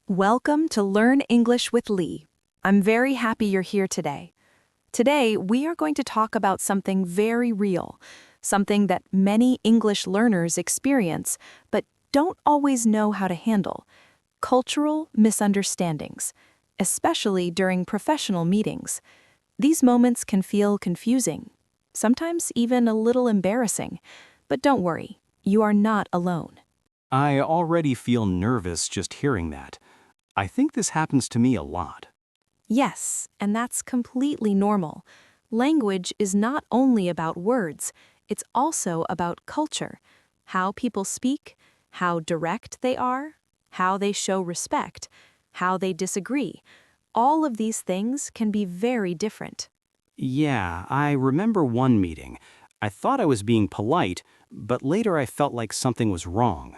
Welcome to Learn English with Lee. I'm very happy you're here today. Today, we are going to talk about something very real, something that many English learners experience but don't always know how to handle: cultural misunderstandings, especially during professional meetings. These moments can feel confusing, sometimes even a little embarrassing, but don't worry, you are not alone. I already feel nervous just hearing that. I think this happens to me a lot. Yes, and that's completely normal. Language is not only about words, it's also about culture, how people speak, how direct they are, how they show respect, how they disagree. All of these things can be very different. Yeah, I remember one meeting. I thought I was being polite, but later I felt like something was wrong.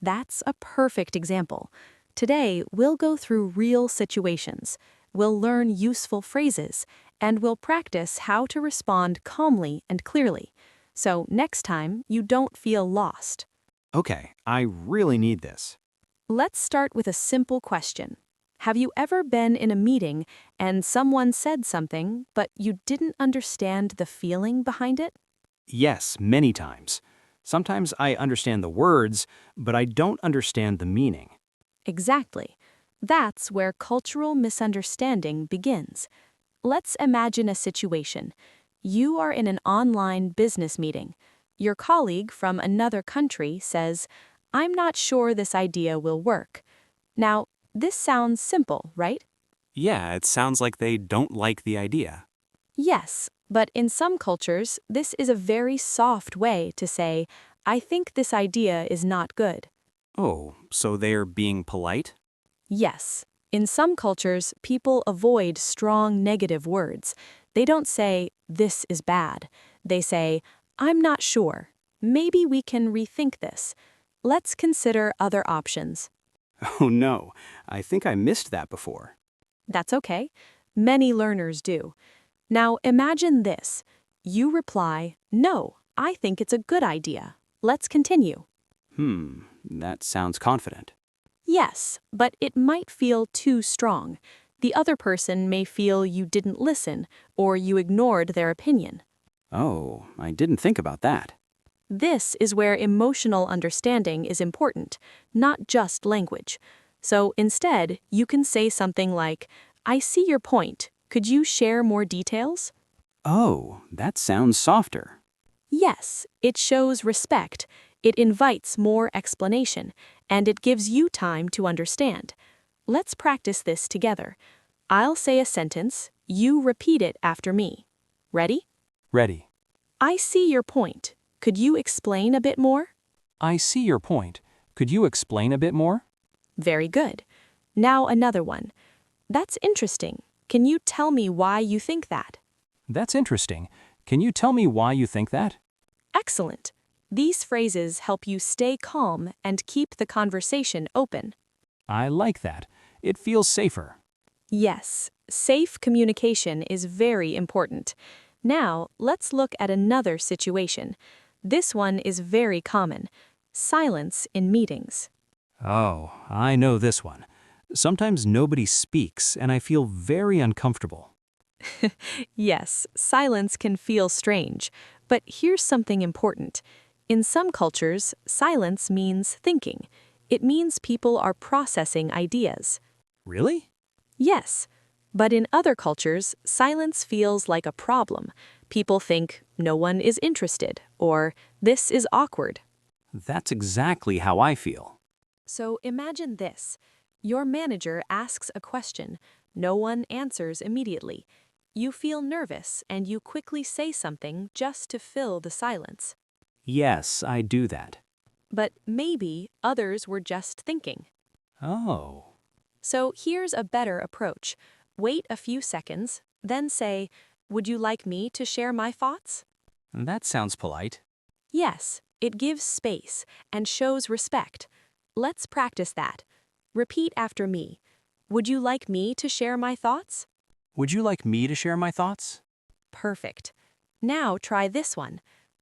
That's a perfect example. Today, we'll go through real situations. We'll learn useful phrases, and we'll practice how to respond calmly and clearly. So next time, you don't feel lost. Okay, I really need this. Let's start with a simple question. Have you ever been in a meeting and someone said something, but you didn't understand the feeling behind it? Yes, many times. Sometimes I understand the words, but I don't understand the meaning. Exactly. That's where cultural misunderstanding begins. Let's imagine a situation. You are in an online business meeting. Your colleague from another country says, "I'm not sure this idea will work." Now, this sounds simple, right? Yeah, it sounds like they don't like the idea. Yes, but in some cultures, this is a very soft way to say, "I think this idea is not good." Oh, so they're being polite? Yes, in some cultures, people avoid strong negative words. They don't say, "This is bad." They say, "I'm not sure. Maybe we can rethink this. Let's consider other options." Oh no, I think I missed that before. That's okay. Many learners do. Now imagine this. You reply, "No, I think it's a good idea. Let's continue." That sounds confident. Yes, but it might feel too strong. The other person may feel you didn't listen or you ignored their opinion. Oh, I didn't think about that. This is where emotional understanding is important, not just language. So instead, you can say something like, "I see your point. Could you share more details?" Oh, that sounds softer. Yes, it shows respect. It invites more explanation, and it gives you time to understand. Let's practice this together. I'll say a sentence, you repeat it after me. Ready? Ready. I see your point. Could you explain a bit more? I see your point. Could you explain a bit more? Very good. Now another one. That's interesting. Can you tell me why you think that? That's interesting. Can you tell me why you think that? Excellent. These phrases help you stay calm and keep the conversation open. I like that. It feels safer. Yes, safe communication is very important. Now, let's look at another situation. This one is very common: silence in meetings. Oh, I know this one. Sometimes nobody speaks and I feel very uncomfortable. Yes, silence can feel strange, but here's something important. In some cultures, silence means thinking. It means people are processing ideas. Really? Yes, but in other cultures, silence feels like a problem. People think no one is interested, or this is awkward. That's exactly how I feel. So imagine this. Your manager asks a question. No one answers immediately. You feel nervous and you quickly say something just to fill the silence. Yes, I do that. But maybe others were just thinking. Oh, So here's a better approach. Wait a few seconds, then say, "Would you like me to share my thoughts?" that sounds polite. Yes, it gives space and shows respect. Let's practice that. Repeat after me. Would you like me to share my thoughts? Would you like me to share my thoughts? Perfect. Now try this one.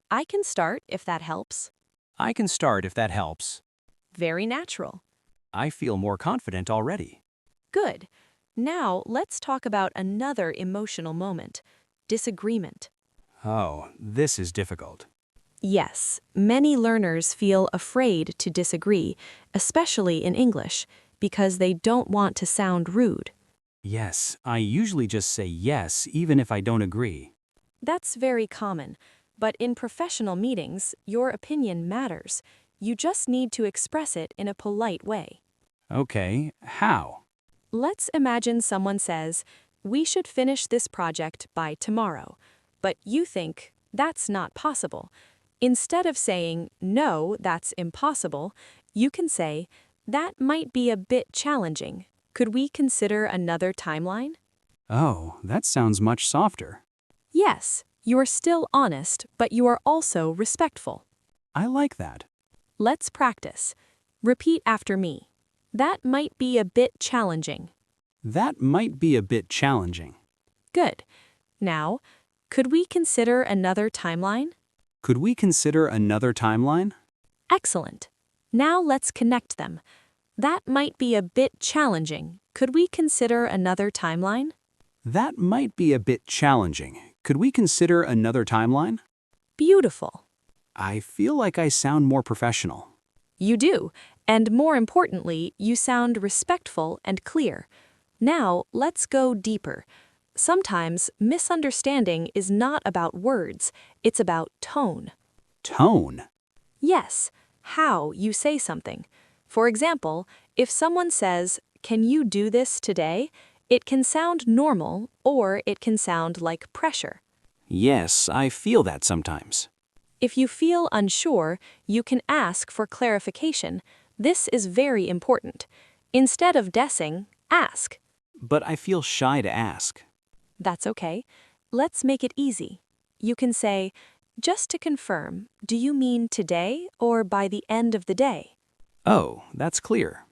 I can start if that helps. I can start if that helps. Very natural. I feel more confident already. Good. Now, let's talk about another emotional moment, disagreement. Oh, this is difficult. Yes, many learners feel afraid to disagree, especially in English, because they don't want to sound rude. Yes, I usually just say yes even if I don't agree. That's very common, but in professional meetings, your opinion matters. You just need to express it in a polite way. Okay, how? Let's imagine someone says, "We should finish this project by tomorrow," but you think, "That's not possible." Instead of saying, "No, that's impossible," you can say, "That might be a bit challenging. Could we consider another timeline?" Oh, that sounds much softer. Yes, you are still honest, but you are also respectful. I like that. Let's practice. Repeat after me. That might be a bit challenging. That might be a bit challenging. Good. Now, could we consider another timeline? Could we consider another timeline? Excellent. Now let's connect them. That might be a bit challenging. Could we consider another timeline? That might be a bit challenging. Could we consider another timeline? Beautiful. I feel like I sound more professional. You do, and more importantly, you sound respectful and clear. Now, let's go deeper. Sometimes misunderstanding is not about words, it's about tone. Tone. Yes, how you say something. For example, if someone says, "Can you do this today?" it can sound normal or it can sound like pressure. Yes, I feel that sometimes. If you feel unsure, you can ask for clarification. This is very important. Instead of guessing, ask. But I feel shy to ask. That's okay. Let's make it easy. You can say, "Just to confirm, do you mean today or by the end of the day?" Oh, that's clear.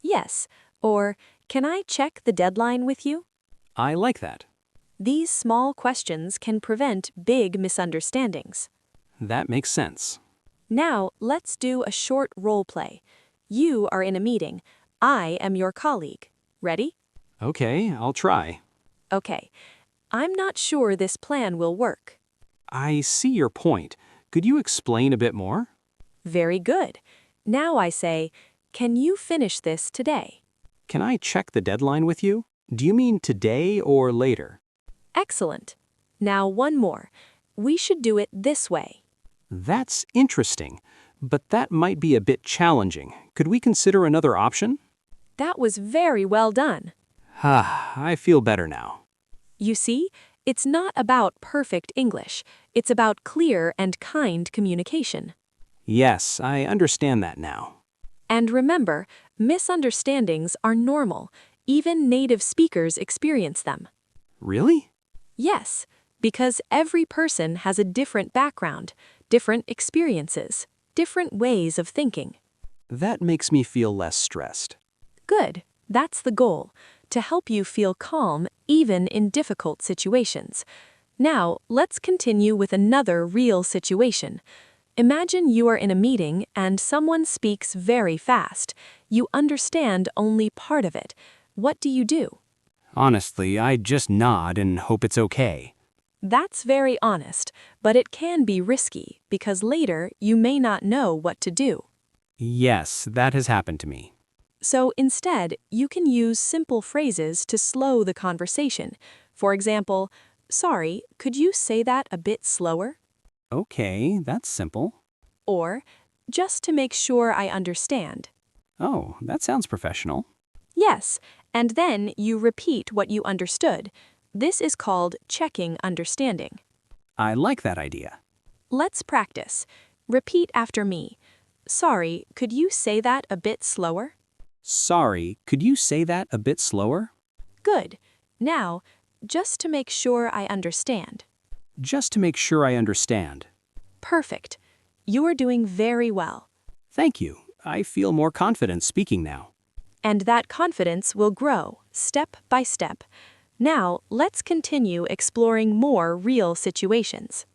Yes, or "Can I check the deadline with you?" I like that. These small questions can prevent big misunderstandings. That makes sense. Now, let's do a short role play. You are in a meeting. I am your colleague. Ready? Okay, I'll try. Okay. I'm not sure this plan will work. I see your point. Could you explain a bit more? Very good. Now I say, "Can you finish this today?" Can I check the deadline with you? Do you mean today or later? Excellent. Now one more. We should do it this way. That's interesting, but that might be a bit challenging. Could we consider another option? That was very well done. I feel better now. You see, it's not about perfect English. It's about clear and kind communication. Yes, I understand that now. And remember, misunderstandings are normal. Even native speakers experience them. Really? Yes, because every person has a different background, different experiences, different ways of thinking. That makes me feel less stressed. Good. That's the goal, to help you feel calm even in difficult situations. Now, let's continue with another real situation. Imagine you are in a meeting and someone speaks very fast. You understand only part of it. What do you do? Honestly, I just nod and hope it's okay. That's very honest, but it can be risky because later you may not know what to do. Yes, that has happened to me. So instead, you can use simple phrases to slow the conversation. For example, "Sorry, could you say that a bit slower?" Okay, that's simple. Or, "Just to make sure I understand." Oh, that sounds professional. Yes, and then you repeat what you understood. This is called checking understanding. I like that idea. Let's practice. Repeat after me. "Sorry, could you say that a bit slower?" Sorry, could you say that a bit slower? Good. Now, "Just to make sure I understand." Just to make sure I understand. Perfect. You are doing very well. Thank you. I feel more confident speaking now. And that confidence will grow, step by step. Now, let's continue exploring more real situations.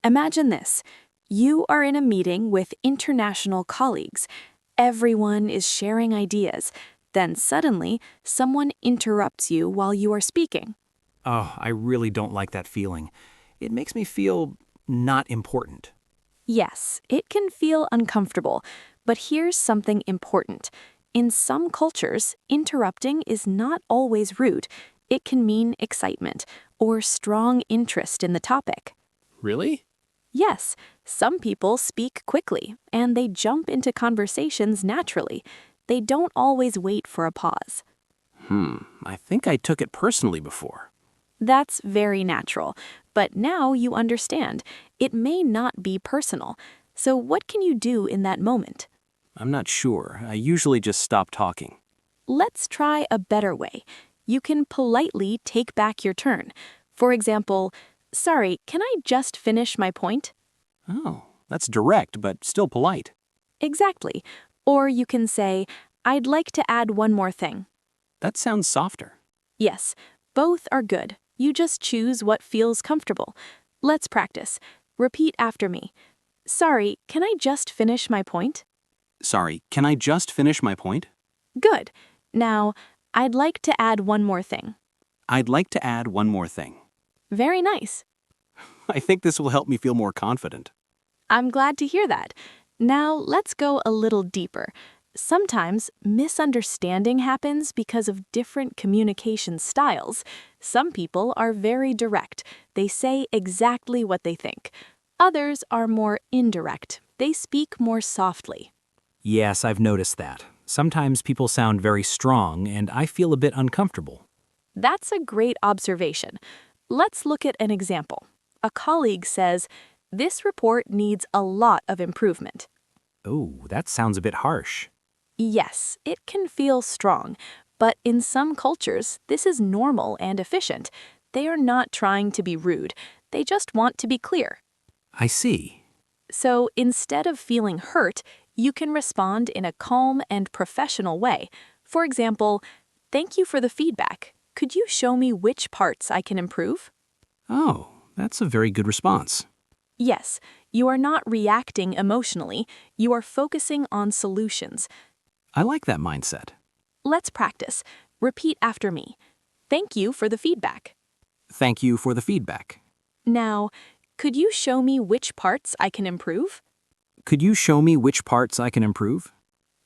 Imagine this. You are in a meeting with international colleagues. Everyone is sharing ideas. Then suddenly, someone interrupts you while you are speaking. Oh, I really don't like that feeling. It makes me feel not important. Yes, it can feel uncomfortable, but here's something important. In some cultures, interrupting is not always rude. It can mean excitement or strong interest in the topic. Really? Yes, some people speak quickly and they jump into conversations naturally. They don't always wait for a pause. I think I took it personally before. That's very natural, but now you understand. It may not be personal. So, what can you do in that moment? I'm not sure. I usually just stop talking. Let's try a better way. You can politely take back your turn. For example, sorry, can I just finish my point? Oh, that's direct, but still polite. Exactly. Or you can say, I'd like to add one more thing. That sounds softer. Yes, both are good. You just choose what feels comfortable. Let's practice. Repeat after me. Sorry, can I just finish my point? Sorry, can I just finish my point? Good. Now, I'd like to add one more thing. I'd like to add one more thing. Very nice. I think this will help me feel more confident. I'm glad to hear that. Now, let's go a little deeper. Sometimes misunderstanding happens because of different communication styles. Some people are very direct. They say exactly what they think. Others are more indirect. They speak more softly. Yes, I've noticed that. Sometimes people sound very strong, and I feel a bit uncomfortable. That's a great observation. Let's look at an example. A colleague says, "This report needs a lot of improvement." Oh, that sounds a bit harsh. Yes, it can feel strong, but in some cultures, this is normal and efficient. They are not trying to be rude, they just want to be clear. I see. So instead of feeling hurt, you can respond in a calm and professional way. For example, "Thank you for the feedback. Could you show me which parts I can improve?" Oh, that's a very good response. Yes, you are not reacting emotionally, you are focusing on solutions. I like that mindset. Let's practice. Repeat after me. Thank you for the feedback. Thank you for the feedback. Now, could you show me which parts I can improve? Could you show me which parts I can improve?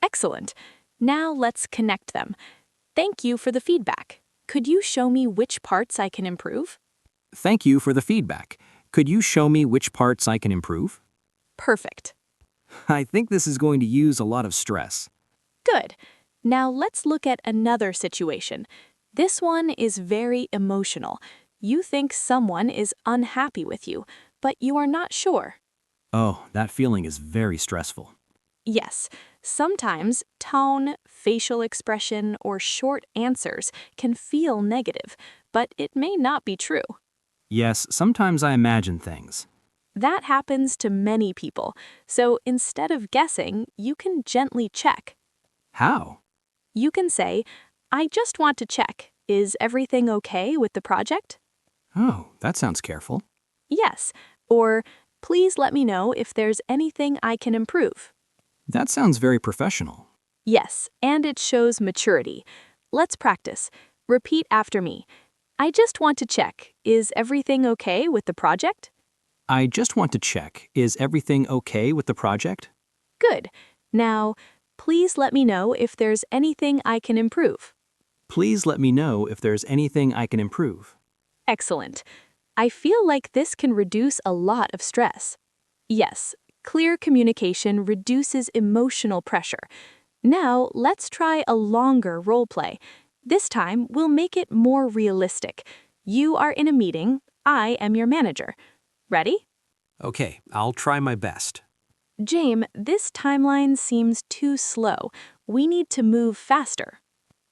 Excellent. Now let's connect them. Thank you for the feedback. Could you show me which parts I can improve? Thank you for the feedback. Could you show me which parts I can improve? Perfect. I think this is going to use a lot of stress. Good. Now let's look at another situation. This one is very emotional. You think someone is unhappy with you, but you are not sure. Oh, that feeling is very stressful. Yes, sometimes tone, facial expression, or short answers can feel negative, but it may not be true. Yes, sometimes I imagine things. That happens to many people, so instead of guessing, you can gently check. How? You can say, "I just want to check. Is everything okay with the project?" Oh, that sounds careful. Yes, or "Please let me know if there's anything I can improve." That sounds very professional. Yes, and it shows maturity. Let's practice. Repeat after me. I just want to check. Is everything okay with the project? I just want to check. Is everything okay with the project? Good. Now, please let me know if there's anything I can improve. Please let me know if there's anything I can improve. Excellent. I feel like this can reduce a lot of stress. Yes, clear communication reduces emotional pressure. Now, let's try a longer role play. This time, we'll make it more realistic. You are in a meeting. I am your manager. Ready? Okay, I'll try my best. James, this timeline seems too slow. We need to move faster.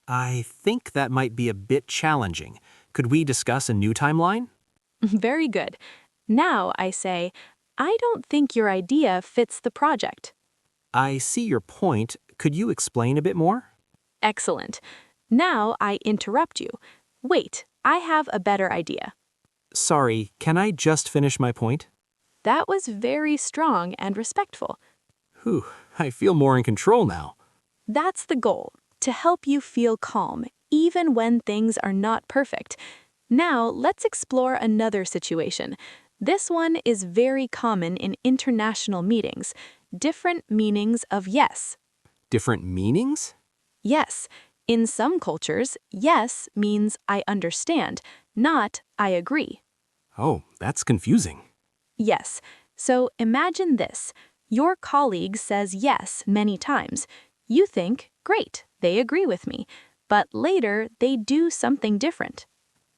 I think that might be a bit challenging. Could we discuss a new timeline? Very good. Now I say, I don't think your idea fits the project. I see your point. Could you explain a bit more? Excellent. Now I interrupt you. Wait, I have a better idea. Sorry, can I just finish my point? That was very strong and respectful. Whew, I feel more in control now. That's the goal, to help you feel calm, even when things are not perfect. Now, let's explore another situation. This one is very common in international meetings. Different meanings of yes. Different meanings? Yes. In some cultures, yes means I understand, not I agree. Oh, that's confusing. Yes. So imagine this. Your colleague says yes many times. You think, great, they agree with me. But later, they do something different.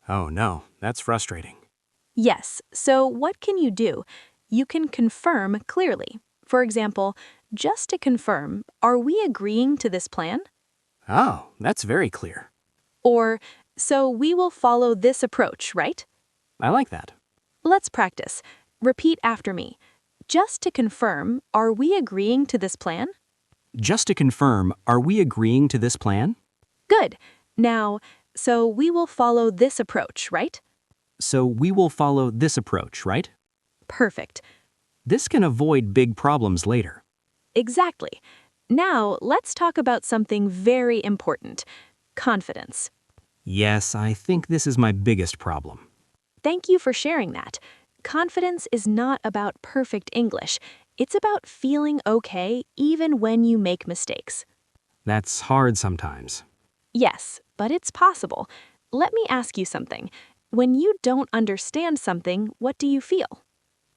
Oh no, that's frustrating. Yes. So what can you do? You can confirm clearly. For example, just to confirm, are we agreeing to this plan? Oh, that's very clear. Or, so we will follow this approach, right? I like that. Let's practice. Repeat after me. Just to confirm, are we agreeing to this plan? Just to confirm, are we agreeing to this plan? Good. Now, so we will follow this approach, right? So we will follow this approach, right? Perfect. This can avoid big problems later. Exactly. Now, let's talk about something very important. Confidence. Yes, I think this is my biggest problem. Thank you for sharing that. Confidence is not about perfect English. It's about feeling okay even when you make mistakes. That's hard sometimes. Yes, but it's possible. Let me ask you something. When you don't understand something, what do you feel?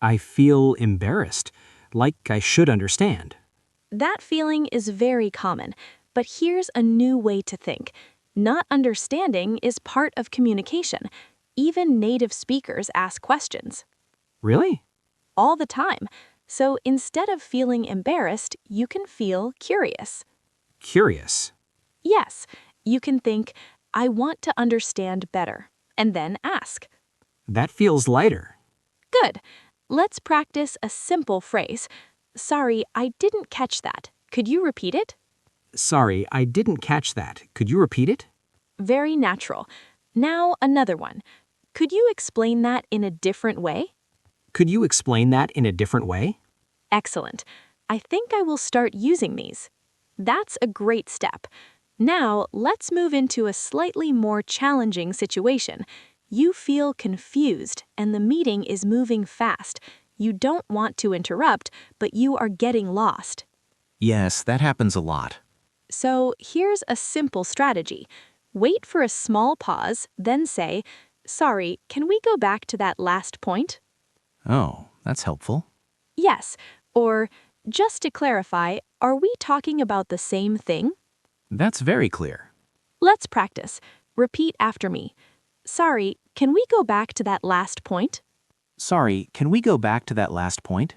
I feel embarrassed, like I should understand. That feeling is very common, but here's a new way to think. Not understanding is part of communication. Even native speakers ask questions Really? all the time. So instead of feeling embarrassed, you can feel curious. Curious. Yes, you can think, I want to understand better, and then ask. That feels lighter. Good. Let's practice a simple phrase. Sorry, I didn't catch that. Could you repeat it? Sorry, I didn't catch that. Could you repeat it? Very natural. Now another one. Could you explain that in a different way? Could you explain that in a different way? Excellent. I think I will start using these. That's a great step. Now, let's move into a slightly more challenging situation. You feel confused and the meeting is moving fast. You don't want to interrupt, but you are getting lost. Yes, that happens a lot. So, here's a simple strategy. Wait for a small pause, then say, Sorry, can we go back to that last point? Oh, that's helpful. Yes. Or, just to clarify, are we talking about the same thing? That's very clear. Let's practice. Repeat after me. Sorry, can we go back to that last point? Sorry, can we go back to that last point?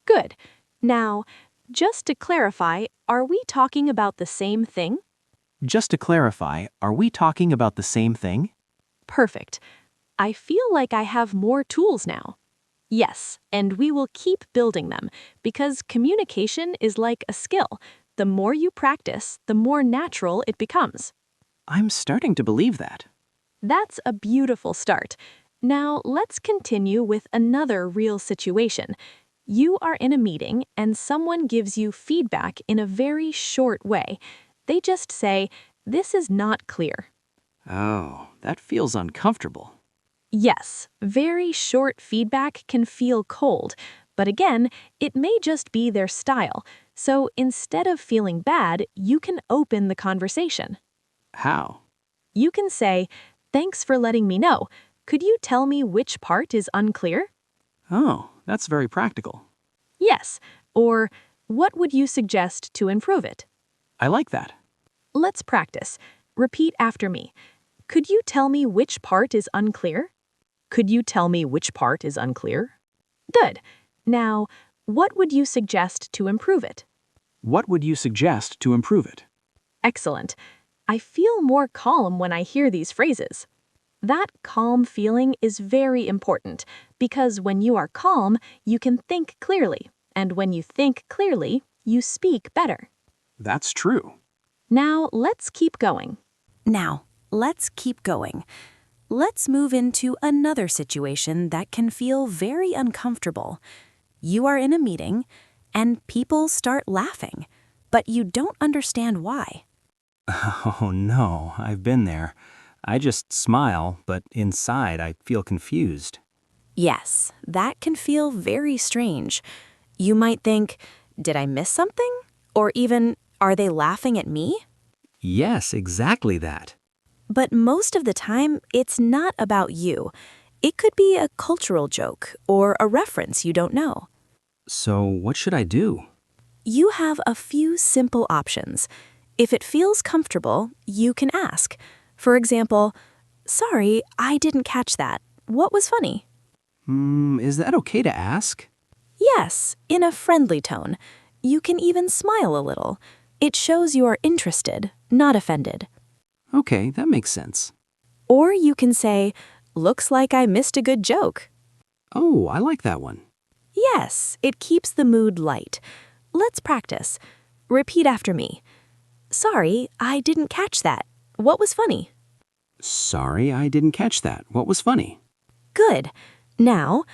Good. Now, just to clarify, are we talking about the same thing? Just to clarify, are we talking about the same thing? Perfect. I feel like I have more tools now. Yes, and we will keep building them because communication is like a skill. The more you practice, the more natural it becomes. I'm starting to believe that. That's a beautiful start. Now, let's continue with another real situation. You are in a meeting and someone gives you feedback in a very short way. They just say, This is not clear. Oh, that feels uncomfortable. Yes, very short feedback can feel cold, but again, it may just be their style. So instead of feeling bad, you can open the conversation. How? You can say, Thanks for letting me know. Could you tell me which part is unclear? Oh, that's very practical. Yes. Or, What would you suggest to improve it? I like that. Let's practice. Repeat after me. Could you tell me which part is unclear? Could you tell me which part is unclear? Good. Now, what would you suggest to improve it? What would you suggest to improve it? Excellent. I feel more calm when I hear these phrases. That calm feeling is very important because when you are calm, you can think clearly. And when you think clearly, you speak better. That's true. Now, let's keep going. Now, let's keep going. Let's move into another situation that can feel very uncomfortable. You are in a meeting, and people start laughing, but you don't understand why. Oh no, I've been there. I just smile, but inside I feel confused. Yes, that can feel very strange. You might think, did I miss something? Or even, are they laughing at me? Yes, exactly that. But most of the time, it's not about you. It could be a cultural joke or a reference you don't know. So what should I do? You have a few simple options. If it feels comfortable, you can ask. For example, sorry, I didn't catch that. What was funny? Is that okay to ask? Yes, in a friendly tone. You can even smile a little. It shows you are interested, not offended. Okay, that makes sense. Or you can say, looks like I missed a good joke. Oh, I like that one. Yes, it keeps the mood light. Let's practice. Repeat after me. Sorry, I didn't catch that. What was funny? Sorry, I didn't catch that. What was funny? Good. Now,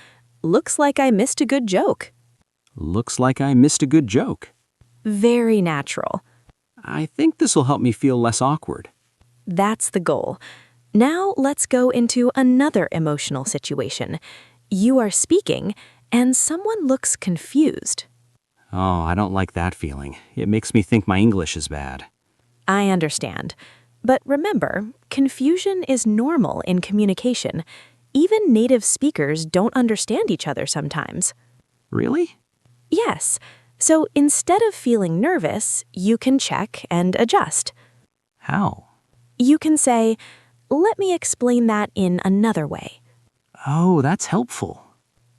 looks like I missed a good joke. Looks like I missed a good joke. Very natural. I think this will help me feel less awkward. That's the goal. Now let's go into another emotional situation. You are speaking, and someone looks confused. Oh, I don't like that feeling. It makes me think my English is bad. I understand. But remember, confusion is normal in communication. Even native speakers don't understand each other sometimes. Really? Yes. So instead of feeling nervous, you can check and adjust. How? You can say, let me explain that in another way. Oh, that's helpful.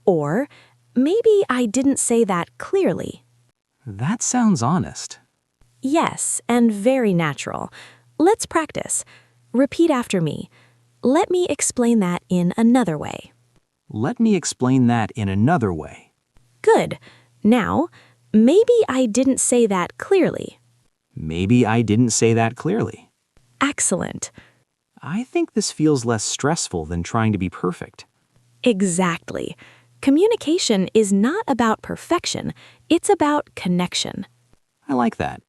Or, maybe I didn't say that clearly. That sounds honest. Yes, and very natural. Let's practice. Repeat after me. Let me explain that in another way. Let me explain that in another way. Good. Now, maybe I didn't say that clearly. Maybe I didn't say that clearly. Excellent. I think this feels less stressful than trying to be perfect. Exactly. Communication is not about perfection, it's about connection. I like that.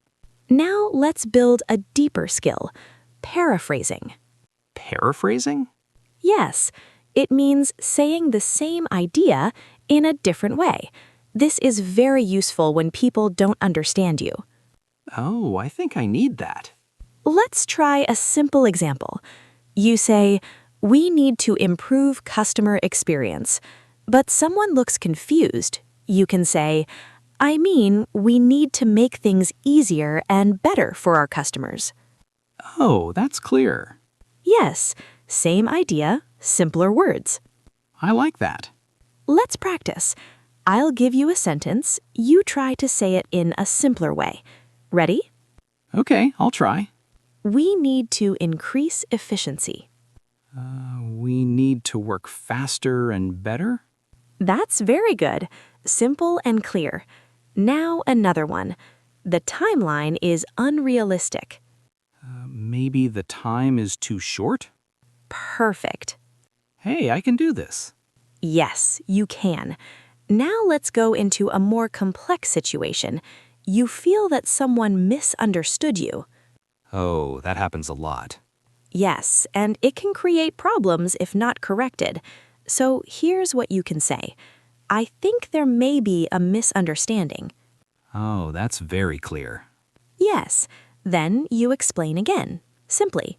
Now let's build a deeper skill, paraphrasing. Paraphrasing? Yes, it means saying the same idea in a different way. This is very useful when people don't understand you. Oh, I think I need that. Let's try a simple example. You say, we need to improve customer experience, but someone looks confused. You can say, I mean, we need to make things easier and better for our customers. Oh, that's clear. Yes, same idea, simpler words. I like that. Let's practice. I'll give you a sentence. You try to say it in a simpler way. Ready? Okay, I'll try. We need to increase efficiency. We need to work faster and better? That's very good. Simple and clear. Now another one. The timeline is unrealistic. Maybe the time is too short? Perfect. Hey, I can do this. Yes, you can. Now let's go into a more complex situation. You feel that someone misunderstood you. Oh, that happens a lot. Yes, and it can create problems if not corrected. So here's what you can say. I think there may be a misunderstanding. Oh, that's very clear. Yes, then you explain again, simply.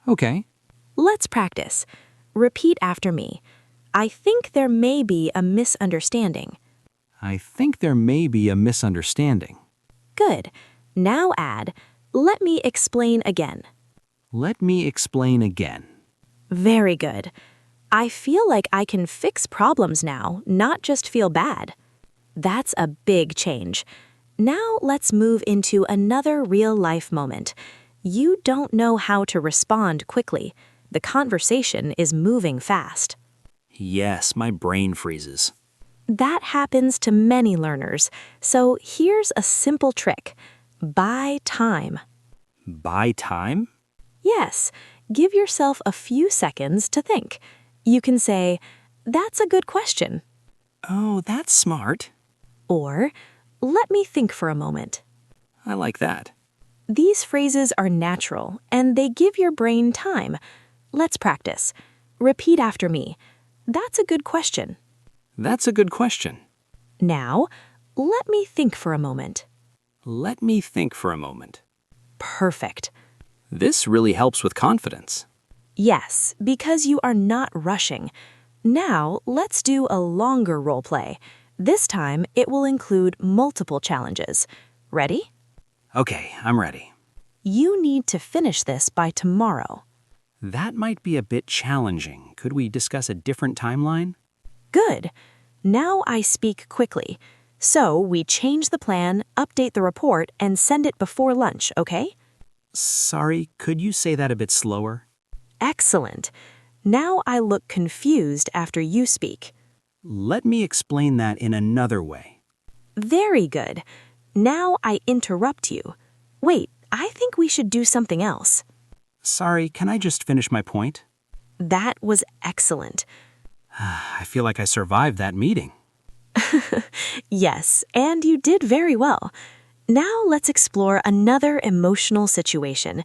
Okay. Let's practice. Repeat after me. I think there may be a misunderstanding. I think there may be a misunderstanding. Good. Now add, let me explain again. Let me explain again. Very good. I feel like I can fix problems now, not just feel bad. That's a big change. Now let's move into another real-life moment. You don't know how to respond quickly. The conversation is moving fast. Yes, my brain freezes. That happens to many learners. So here's a simple trick. Buy time. Buy time? Yes, give yourself a few seconds to think. You can say, "That's a good question," Oh, that's smart. or "Let me think for a moment." I like that. These phrases are natural and they give your brain time. Let's practice. Repeat after me. "That's a good question." That's a good question. Now, let me think for a moment. Let me think for a moment. Perfect. This really helps with confidence. Yes, because you are not rushing. Now, let's do a longer role play. This time, it will include multiple challenges. Ready? Okay, I'm ready. You need to finish this by tomorrow. That might be a bit challenging. Could we discuss a different timeline? Good. Now I speak quickly. So we change the plan, update the report, and send it before lunch, okay? Sorry, could you say that a bit slower? Excellent. Now I look confused after you speak. Let me explain that in another way. Very good. Now I interrupt you. Wait, I think we should do something else. Sorry, can I just finish my point? That was excellent. I feel like I survived that meeting. Yes, and you did very well. Now let's explore another emotional situation.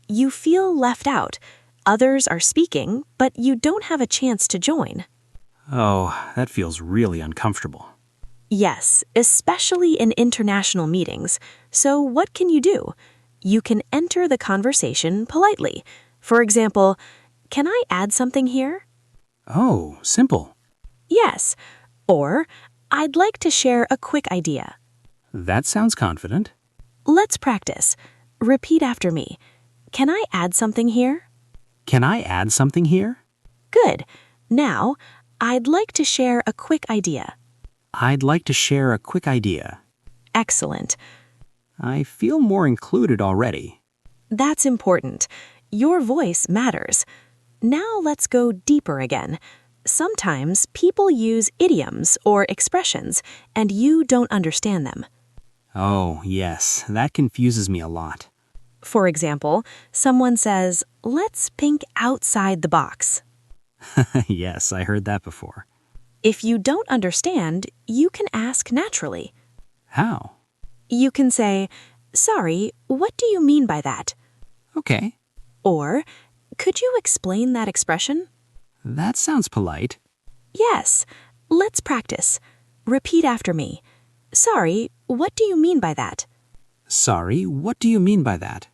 You feel left out. Others are speaking, but you don't have a chance to join. Oh, that feels really uncomfortable. Yes, especially in international meetings. So what can you do? You can enter the conversation politely. For example, "Can I add something here?" Oh, simple. Yes. Or, "I'd like to share a quick idea." That sounds confident. Let's practice. Repeat after me. "Can I add something here?" Can I add something here? Good. Now, "I'd like to share a quick idea." I'd like to share a quick idea. Excellent. I feel more included already. That's important. Your voice matters. Now let's go deeper again. Sometimes people use idioms or expressions, and you don't understand them. Oh, yes, that confuses me a lot. For example, someone says, "Let's think outside the box." Yes, I heard that before. If you don't understand, you can ask naturally. How? You can say, "Sorry, what do you mean by that?" Okay, Or, "Could you explain that expression?" that sounds polite. Yes. Let's practice. Repeat after me. "Sorry, what do you mean by that?" Sorry, what do you mean by that?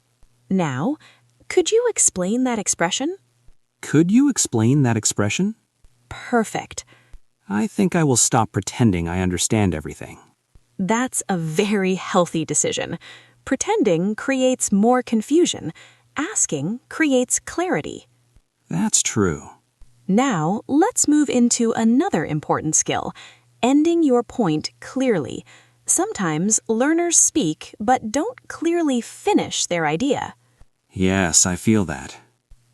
Now, "Could you explain that expression?" Could you explain that expression? Perfect. I think I will stop pretending I understand everything. That's a very healthy decision. Pretending creates more confusion. Asking creates clarity. That's true. Now, let's move into another important skill, ending your point clearly. Sometimes learners speak but don't clearly finish their idea. Yes, I feel that.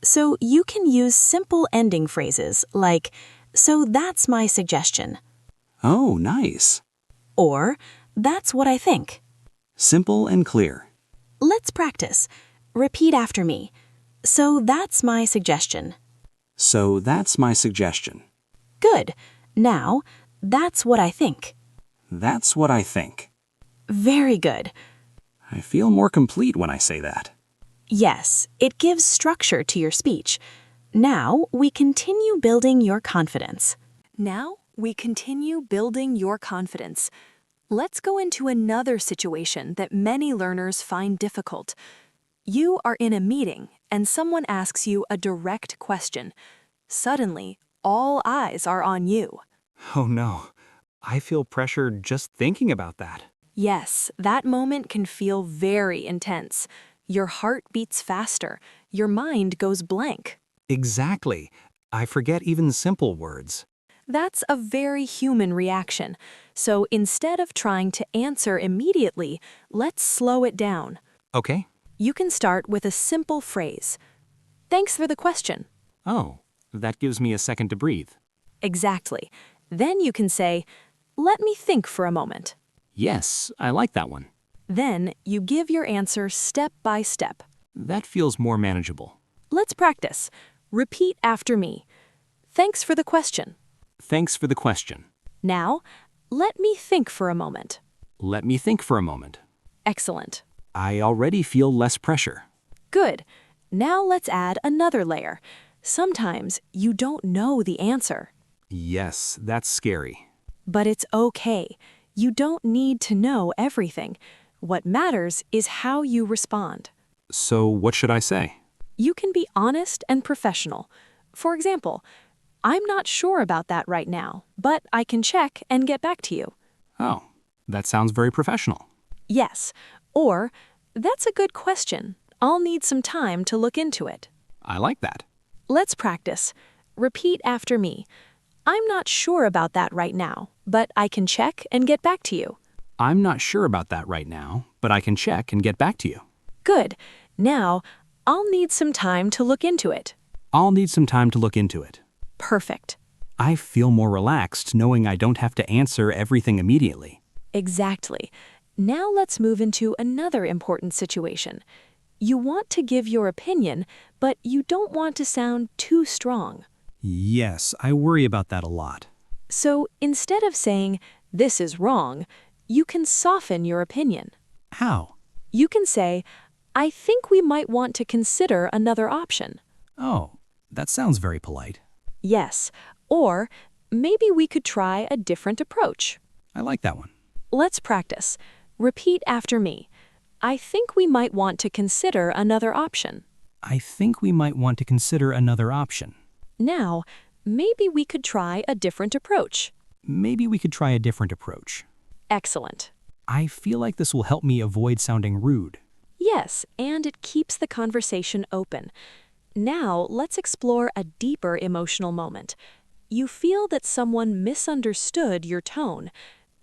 So you can use simple ending phrases like, "So that's my suggestion," Oh, nice. or "That's what I think." Simple and clear. Let's practice. Repeat after me. "So that's my suggestion." So that's my suggestion. Good. Now, "That's what I think." That's what I think. Very good. I feel more complete when I say that. Yes, it gives structure to your speech. Now we continue building your confidence. Let's go into another situation that many learners find difficult. You are in a meeting and someone asks you a direct question. Suddenly, all eyes are on you. Oh no, I feel pressure just thinking about that. Yes, that moment can feel very intense. Your heart beats faster. Your mind goes blank. Exactly. I forget even simple words. That's a very human reaction. So instead of trying to answer immediately, let's slow it down. Okay. You can start with a simple phrase. "Thanks for the question." Oh, that gives me a second to breathe. Exactly. Then you can say, "Let me think for a moment." Yes, I like that one. Then you give your answer step by step. That feels more manageable. Let's practice. Repeat after me. Thanks for the question. Thanks for the question. Now, let me think for a moment. Let me think for a moment. Excellent. I already feel less pressure. Good. Now let's add another layer. Sometimes you don't know the answer. Yes, that's scary. But it's okay. You don't need to know everything. What matters is how you respond. So what should I say? You can be honest and professional. For example, I'm not sure about that right now, but I can check and get back to you. Oh, that sounds very professional. Yes. Or, that's a good question. I'll need some time to look into it. I like that. Let's practice. Repeat after me. I'm not sure about that right now, but I can check and get back to you. I'm not sure about that right now, but I can check and get back to you. Good. Now, I'll need some time to look into it. I'll need some time to look into it. Perfect. I feel more relaxed knowing I don't have to answer everything immediately. Exactly. Now let's move into another important situation. You want to give your opinion, but you don't want to sound too strong. Yes, I worry about that a lot. So instead of saying, "This is wrong," you can soften your opinion. How? You can say, "I think we might want to consider another option." Oh, that sounds very polite. Yes. Or, "Maybe we could try a different approach." I like that one. Let's practice. Repeat after me. I think we might want to consider another option. I think we might want to consider another option. Now, maybe we could try a different approach. Maybe we could try a different approach. Excellent. I feel like this will help me avoid sounding rude. Yes, and it keeps the conversation open. Now, let's explore a deeper emotional moment. You feel that someone misunderstood your tone.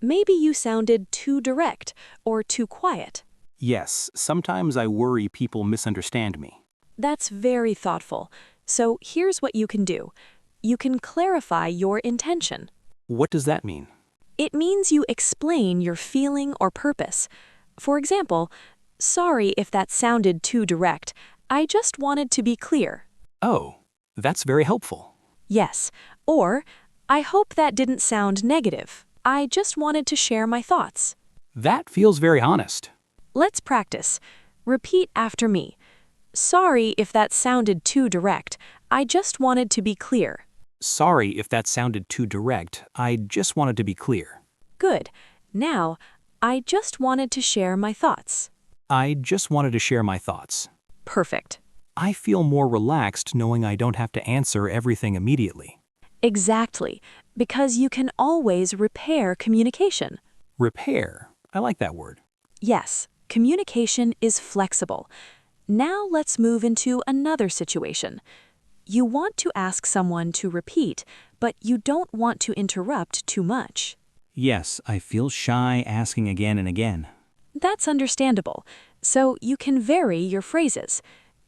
Maybe you sounded too direct or too quiet. Yes, sometimes I worry people misunderstand me. That's very thoughtful. So here's what you can do. You can clarify your intention. What does that mean? It means you explain your feeling or purpose. For example, "Sorry if that sounded too direct. I just wanted to be clear." Oh, that's very helpful. Yes. Or, "I hope that didn't sound negative. I just wanted to share my thoughts." That feels very honest. Let's practice. Repeat after me. "Sorry if that sounded too direct. I just wanted to be clear." Sorry if that sounded too direct. I just wanted to be clear. Good. Now, "I just wanted to share my thoughts." I just wanted to share my thoughts. Perfect. I feel more relaxed knowing I don't have to answer everything immediately. Exactly, because you can always repair communication. Repair. I like that word. Yes, communication is flexible. Now let's move into another situation. You want to ask someone to repeat, but you don't want to interrupt too much. Yes, I feel shy asking again and again. That's understandable, so you can vary your phrases.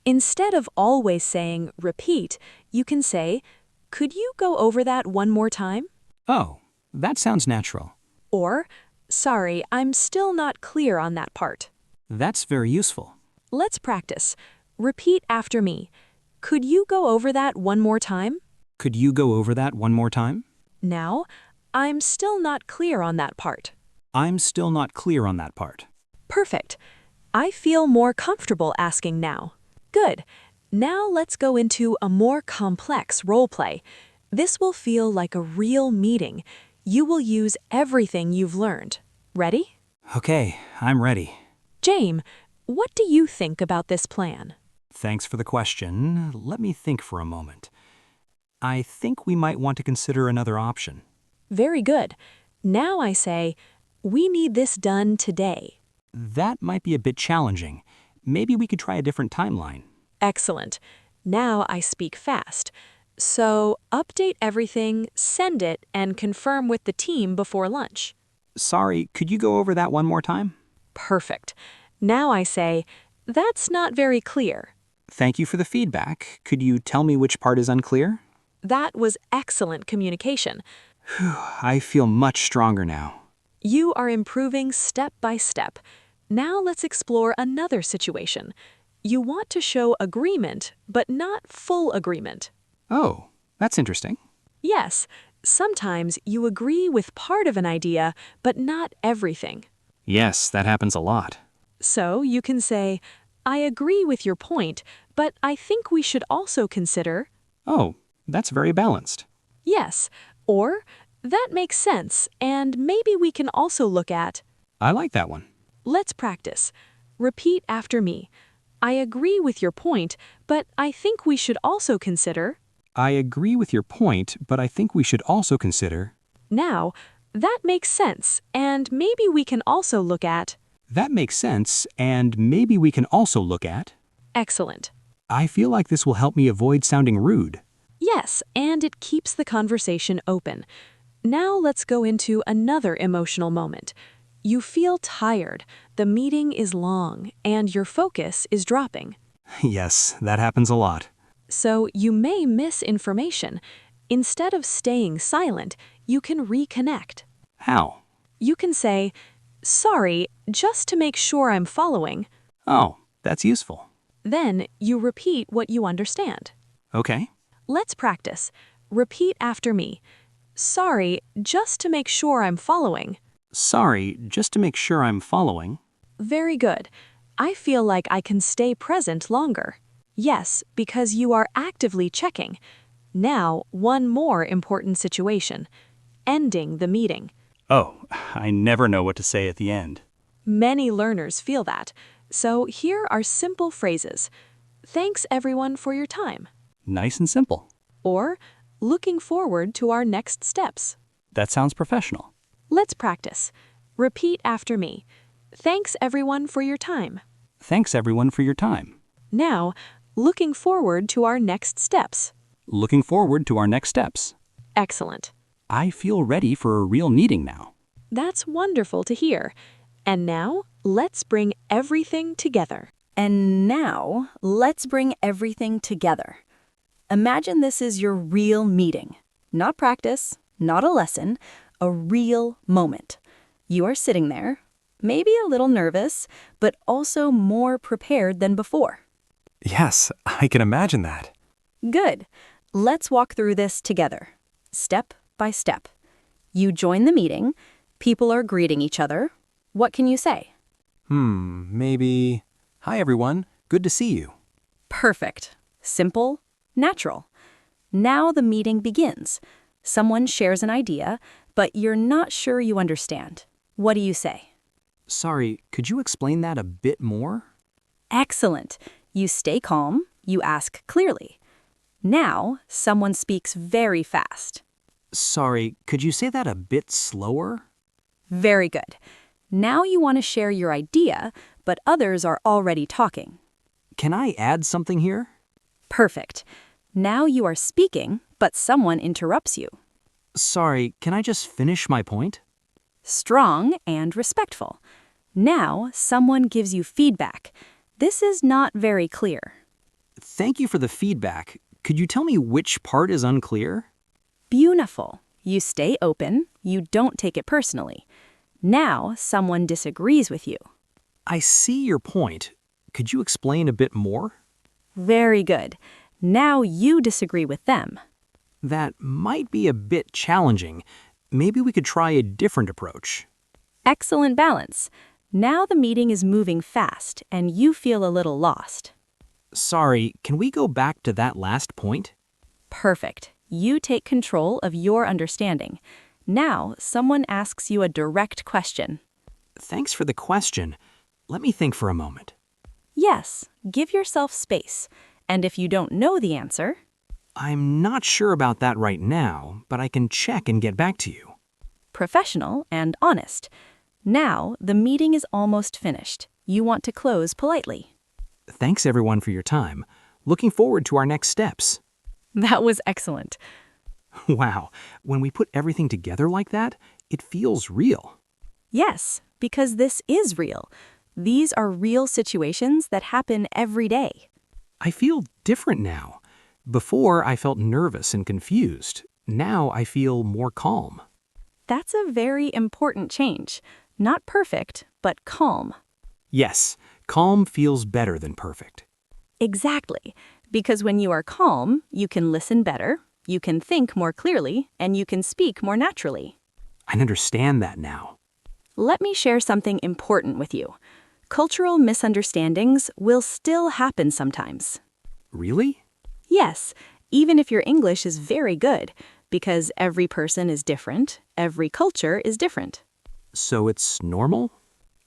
Instead of always saying "repeat," you can say, "Could you go over that one more time?" Oh, that sounds natural. Or, "Sorry, I'm still not clear on that part." That's very useful. Let's practice. Repeat after me. "Could you go over that one more time?" Could you go over that one more time? Now, "I'm still not clear on that part." I'm still not clear on that part. Perfect. I feel more comfortable asking now. Good. Now let's go into a more complex role play. This will feel like a real meeting. You will use everything you've learned. Ready? Okay, I'm ready. James, what do you think about this plan? Thanks for the question. Let me think for a moment. I think we might want to consider another option. Very good. Now I say, "We need this done today." That might be a bit challenging. Maybe we could try a different timeline. Excellent. Now I speak fast. So update everything, send it, and confirm with the team before lunch. Sorry, could you go over that one more time? Perfect. Now I say, "That's not very clear." Thank you for the feedback. Could you tell me which part is unclear? That was excellent communication. I feel much stronger now. You are improving step by step. Now let's explore another situation. You want to show agreement, but not full agreement. Oh, that's interesting. Yes, sometimes you agree with part of an idea, but not everything. Yes, that happens a lot. So you can say, I agree with your point, but I think we should also consider, Oh, that's very balanced. yes, or that makes sense, and maybe we can also look at, I like that one. let's practice. Repeat after me. I agree with your point, but I think we should also consider, I agree with your point, but I think we should also consider. now, that makes sense, and maybe we can also look at, That makes sense, and maybe we can also look at. excellent. I feel like this will help me avoid sounding rude. Yes, and it keeps the conversation open. Now let's go into another emotional moment. You feel tired, the meeting is long, and your focus is dropping. Yes, that happens a lot. So you may miss information. Instead of staying silent, you can reconnect. How? You can say, sorry, just to make sure I'm following. Oh, that's useful. Then you repeat what you understand. Okay. Let's practice. Repeat after me. Sorry, just to make sure I'm following. Sorry, just to make sure I'm following. Very good. I feel like I can stay present longer. Yes, because you are actively checking. Now, one more important situation. Ending the meeting. Oh, I never know what to say at the end. Many learners feel that. So here are simple phrases. Thanks everyone for your time. Nice and simple. Or, looking forward to our next steps. That sounds professional. Let's practice. Repeat after me. Thanks everyone for your time. Thanks everyone for your time. Now, looking forward to our next steps. Looking forward to our next steps. Excellent. I feel ready for a real meeting now. That's wonderful to hear. And now, let's bring everything together. And now, let's bring everything together. Imagine this is your real meeting. Not practice, not a lesson, a real moment. You are sitting there, maybe a little nervous, but also more prepared than before. Yes, I can imagine that. Good. Let's walk through this together, step by step. You join the meeting. People are greeting each other. What can you say? Maybe, hi everyone, good to see you. Perfect. Simple, natural. Now the meeting begins. Someone shares an idea, but you're not sure you understand. What do you say? Sorry, could you explain that a bit more? Excellent. You stay calm. You ask clearly. Now, someone speaks very fast. Sorry, could you say that a bit slower? Very good. Now you want to share your idea, but others are already talking. Can I add something here? Perfect. Now you are speaking, but someone interrupts you. Sorry, can I just finish my point? Strong and respectful. Now someone gives you feedback. This is not very clear. Thank you for the feedback. Could you tell me which part is unclear? Beautiful. You stay open. You don't take it personally. Now someone disagrees with you. I see your point. Could you explain a bit more? Very good. Now you disagree with them. That might be a bit challenging. Maybe we could try a different approach. Excellent balance. Now the meeting is moving fast and you feel a little lost. Sorry, can we go back to that last point? Perfect. You take control of your understanding. Now someone asks you a direct question. Thanks for the question. Let me think for a moment. Yes, give yourself space. And if you don't know the answer, I'm not sure about that right now, but I can check and get back to you. professional and honest. Now the meeting is almost finished. You want to close politely. Thanks everyone for your time. Looking forward to our next steps. That was excellent. Wow, when we put everything together like that, it feels real. Yes, because this is real. These are real situations that happen every day. I feel different now. Before, I felt nervous and confused. Now I feel more calm. That's a very important change. Not perfect, but calm. Yes, calm feels better than perfect. Exactly. Because when you are calm, you can listen better, you can think more clearly, and you can speak more naturally. I understand that now. Let me share something important with you. Cultural misunderstandings will still happen sometimes. Really? Yes, even if your English is very good, because every person is different, every culture is different. So it's normal?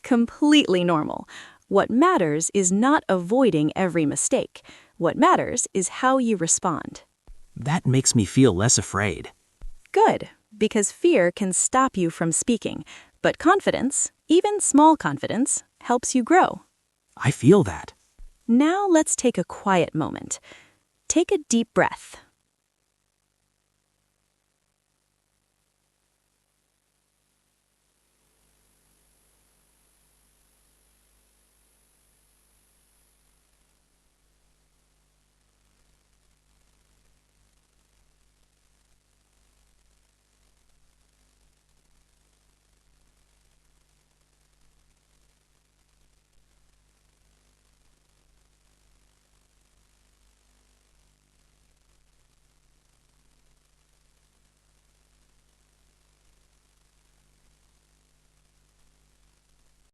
Completely normal. What matters is not avoiding every mistake. What matters is how you respond. That makes me feel less afraid. Good, because fear can stop you from speaking, but confidence, even small confidence, helps you grow. I feel that. Now let's take a quiet moment. Take a deep breath.